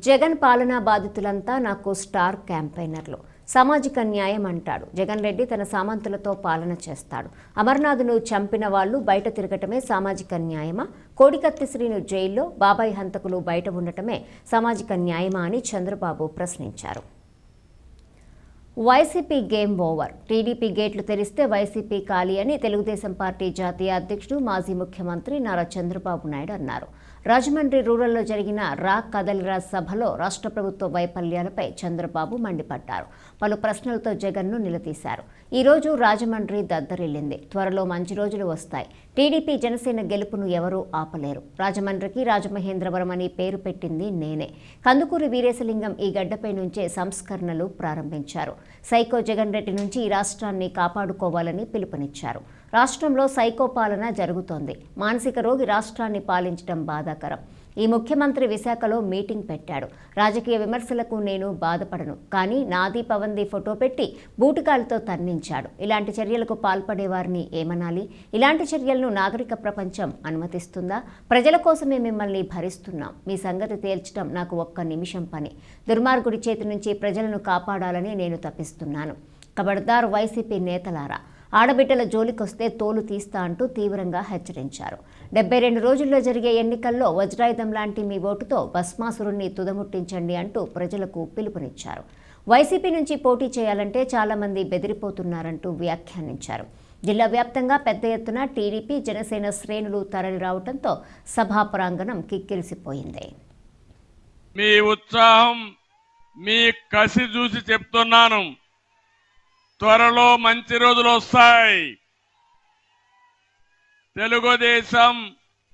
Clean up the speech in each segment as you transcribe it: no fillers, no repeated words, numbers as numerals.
జగన్ పాలనా బాధితులంతా నాకు స్టార్ క్యాంపెయినర్లు. సామాజిక న్యాయం అంటాడు జగన్ రెడ్డి. తన సామంతులతో పాలన చేస్తాడు. అమర్నాథ్ను చంపిన వాళ్లు బయట తిరగటమే సామాజిక న్యాయమా? కోడికత్తి శ్రీను జైల్లో, బాబాయ్ హంతకులు బయట ఉండటమే సామాజిక న్యాయమా అని చంద్రబాబు ప్రశ్నించారు. YCP game over. టీడీపీ గేట్లు తెరిస్తే వైసీపీ ఖాళీ అని తెలుగుదేశం పార్టీ జాతీయ అధ్యక్షుడు, మాజీ ముఖ్యమంత్రి నారా చంద్రబాబు నాయుడు అన్నారు. రాజమండ్రి రూరల్లో జరిగిన రా కదలిరా సభలో రాష్ట్ర ప్రభుత్వ వైఫల్యాలపై చంద్రబాబు మండిపడ్డారు. పలు ప్రశ్నలతో జగన్ను నిలదీశారు. ఈరోజు రాజమండ్రి దద్దరిల్లింది. త్వరలో మంచి రోజులు వస్తాయి. టీడీపీ జనసేన గెలుపును ఎవరూ ఆపలేరు. రాజమండ్రికి రాజమహేంద్రవరం అని పేరు పెట్టింది నేనే. కందుకూరి వీరేశలింగం ఈ గడ్డపై నుంచే సంస్కరణలు ప్రారంభించారు. సైకో జగన్ రెడ్డి నుంచి ఈ రాష్ట్రాన్ని కాపాడుకోవాలని పిలుపునిచ్చారు. రాష్ట్రంలో సైకో పాలన జరుగుతోంది. మానసిక రోగి రాష్ట్రాన్ని పాలించడం బాధాకరం. ఈ ముఖ్యమంత్రి విశాఖలో మీటింగ్ పెట్టాడు. రాజకీయ విమర్శలకు నేను బాధపడను, కానీ నాది పవన్ది ఫోటో పెట్టి బూటకాలతో తన్నించాడు. ఇలాంటి చర్యలకు పాల్పడేవారిని ఏమనాలి? ఇలాంటి చర్యలను నాగరిక ప్రపంచం అనుమతిస్తుందా? ప్రజల కోసమే మిమ్మల్ని భరిస్తున్నాం. మీ సంగతి తేల్చడం నాకు ఒక్క నిమిషం పని. దుర్మార్గుడి చేతి నుంచి ప్రజలను కాపాడాలని నేను తప్పిస్తున్నాను. ఖబర్దార్ వైసీపీ నేతలారా, ఆడబిడ్డల జోలికొస్తే తోలు తీస్తా అంటూ తీవ్రంగా హెచ్చరించారు. 72 రోజుల్లో జరిగే ఎన్నికల్లో వజ్రాయుధం లాంటి మీ ఓటుతో భస్మాసురుణ్ణి తుదముట్టించండి అంటూ ప్రజలకు పిలుపునిచ్చారు. వైసీపీ నుంచి పోటీ చేయాలంటే చాలా మంది బెదిరిపోతున్నారంటూ వ్యాఖ్యానించారు. జిల్లా వ్యాప్తంగా పెద్ద ఎత్తున టీడీపీ, జనసేన శ్రేణులు తరలి రావడంతో సభా ప్రాంగణం కిక్కిరిసిపోయింది. మీ ఉత్సాహం, మీ కసి చూసి చెప్తున్నాను, త్వరలో మంచి రోజులు వస్తాయి. తెలుగుదేశం,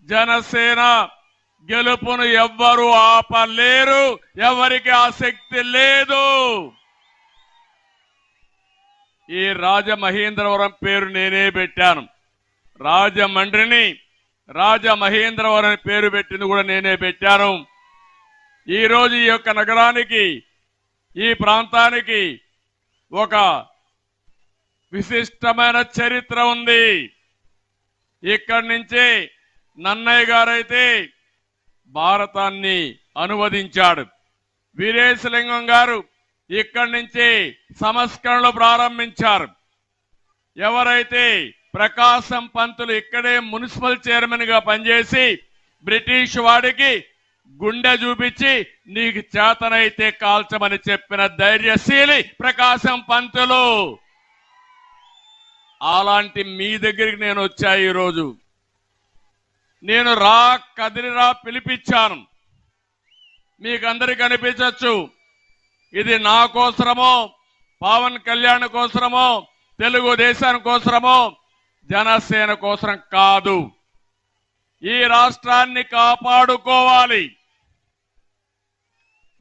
జనసేన గెలుపును ఎవ్వరూ ఆపలేరు. ఎవరికి ఆసక్తి లేదు. ఈ రాజమహేంద్రవరం పేరు నేనే పెట్టాను. రాజమండ్రిని రాజమహేంద్రవరం పేరు పెట్టింది కూడా నేనే పెట్టాను. ఈరోజు ఈ యొక్క నగరానికి, ఈ ప్రాంతానికి ఒక విశిష్టమైన చరిత్ర ఉంది. ఇక్కడి నుంచి నన్నయ్య గారైతే భారతాన్ని అనువదించాడు. వీరేశలింగం గారు ఇక్కడి నుంచి సంస్కరణలు ప్రారంభించారు. ఎవరైతే ప్రకాశం పంతులు ఇక్కడే మున్సిపల్ చైర్మన్ గా పనిచేసి బ్రిటిష్ వాడికి గుండె చూపించి నీకు చేతనైతే కాల్చమని చెప్పిన ధైర్యశీలి ప్రకాశం పంతులు. అలాంటి మీ దగ్గరికి నేను వచ్చా. ఈరోజు నేను రా కదిలిరా పిలిపించాను. మీకందరికి అనిపించచ్చు ఇది నా కోసమో, పవన్ కళ్యాణ్ కోసమో, తెలుగుదేశం కోసమో, జనసేన కోసం కాదు. ఈ రాష్ట్రాన్ని కాపాడుకోవాలి.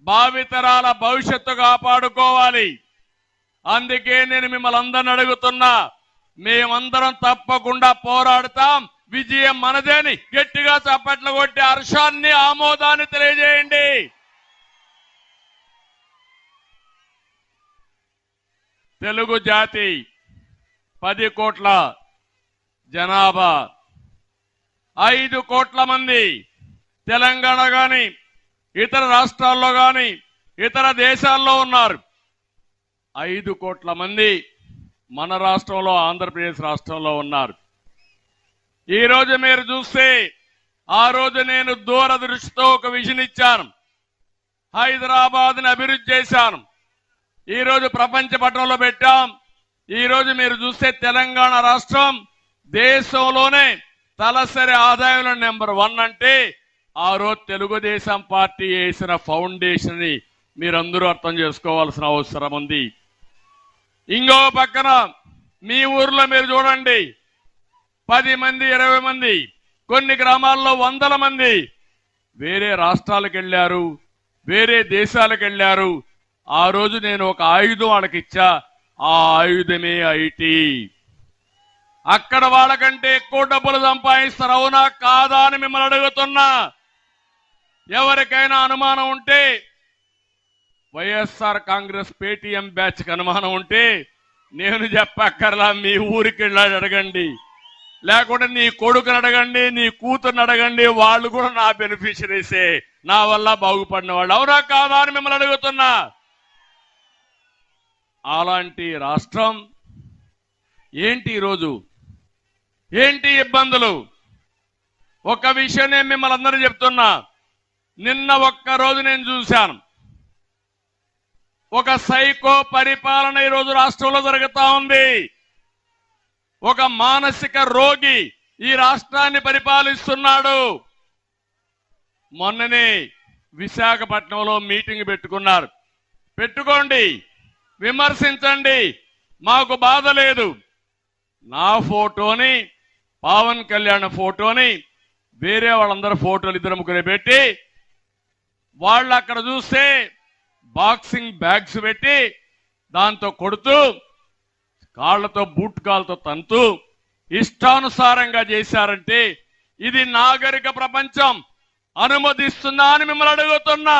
భావితరాల భవిష్యత్తు కాపాడుకోవాలి. అందుకే నేను మిమ్మల్ని అందరిని అడుగుతున్నా, మేమందరం తప్పకుండా పోరాడతాం. విజయం మనదేని గట్టిగా చప్పట్లు కొట్టి హర్షాన్ని, ఆమోదాన్ని తెలియజేయండి. తెలుగు జాతి 10 కోట్ల జనాభా, 5 కోట్ల మంది తెలంగాణ గాని, ఇతర రాష్ట్రాల్లో గాని, ఇతర దేశాల్లో ఉన్నారు. 5 కోట్ల మంది మన రాష్ట్రంలో, ఆంధ్రప్రదేశ్ రాష్ట్రంలో ఉన్నారు. ఈ రోజు మీరు చూస్తే, ఆ రోజు నేను దూరదృష్టితో ఒక విజన్ ఇచ్చాను. హైదరాబాద్ని అభివృద్ధి చేశాను. ఈ రోజు ప్రపంచ పటంలో పెట్టాం. ఈ రోజు మీరు చూస్తే తెలంగాణ రాష్ట్రం దేశంలోనే తలసరి ఆదాయంలో నెంబర్ 1 అంటే ఆ రోజు తెలుగుదేశం పార్టీ వేసిన ఫౌండేషన్ ని మీరందరూ అర్థం చేసుకోవాల్సిన అవసరం ఉంది. ఇంకో పక్కన మీ ఊర్లో మీరు చూడండి, 10 మంది, 20 మంది, కొన్ని గ్రామాల్లో 100 మంది వేరే రాష్ట్రాలకు వెళ్ళారు, వేరే దేశాలకు వెళ్ళారు. ఆ రోజు నేను ఒక ఆయుధం వాళ్ళకి ఇచ్చా. ఆ ఆయుధమే ఐటీ. అక్కడ వాళ్ళకంటే ఎక్కువ డబ్బులు సంపాదిస్తారు. అవునా కాదా అని మిమ్మల్ని అడుగుతున్నా. ఎవరికైనా అనుమానం ఉంటే, వైఎస్ఆర్ కాంగ్రెస్ పేటీఎం బ్యాచ్ కి అనుమానం ఉంటే నేను చెప్పక్కర్లా, మీ ఊరికి వెళ్ళి అడగండి. లేకుంటే నీ కొడుకుని అడగండి, నీ కూతుర్ని అడగండి, వాళ్ళు కూడా నా బెనిఫిషరీసే, నా వల్ల బాగుపడిన వాళ్ళు. అవునా కాదా అని మిమ్మల్ని అడుగుతున్నా. అలాంటి రాష్ట్రం ఏంటి ఈరోజు, ఏంటి ఇబ్బందులు? ఒక విషయం నేను మిమ్మల్ని అందరూ చెప్తున్నా. నిన్న ఒక్కరోజు నేను చూశాను, ఒక సైకో పరిపాలన ఈరోజు రాష్ట్రంలో జరుగుతా ఉంది. ఒక మానసిక రోగి ఈ రాష్ట్రాన్ని పరిపాలిస్తున్నాడు. మొన్ననే విశాఖపట్నంలో మీటింగ్ పెట్టుకున్నారు. పెట్టుకోండి, విమర్శించండి, మాకు బాధ లేదు. నా ఫోటోని, పవన్ కళ్యాణ్ ఫోటోని, వేరే వాళ్ళందరూ ఫోటోలు ఇద్దరు ముగ్గురు పెట్టి, వాళ్ళు అక్కడ చూస్తే బాక్సింగ్ బ్యాగ్స్ పెట్టి దాంతో కొడుతూ, కాళ్లతో బూట్ కాళ్ళతో తంతూ ఇష్టానుసారంగా చేశారంటే ఇది నాగరిక ప్రపంచం అనుమతిస్తుందా అని మిమ్మల్ని అడుగుతున్నా.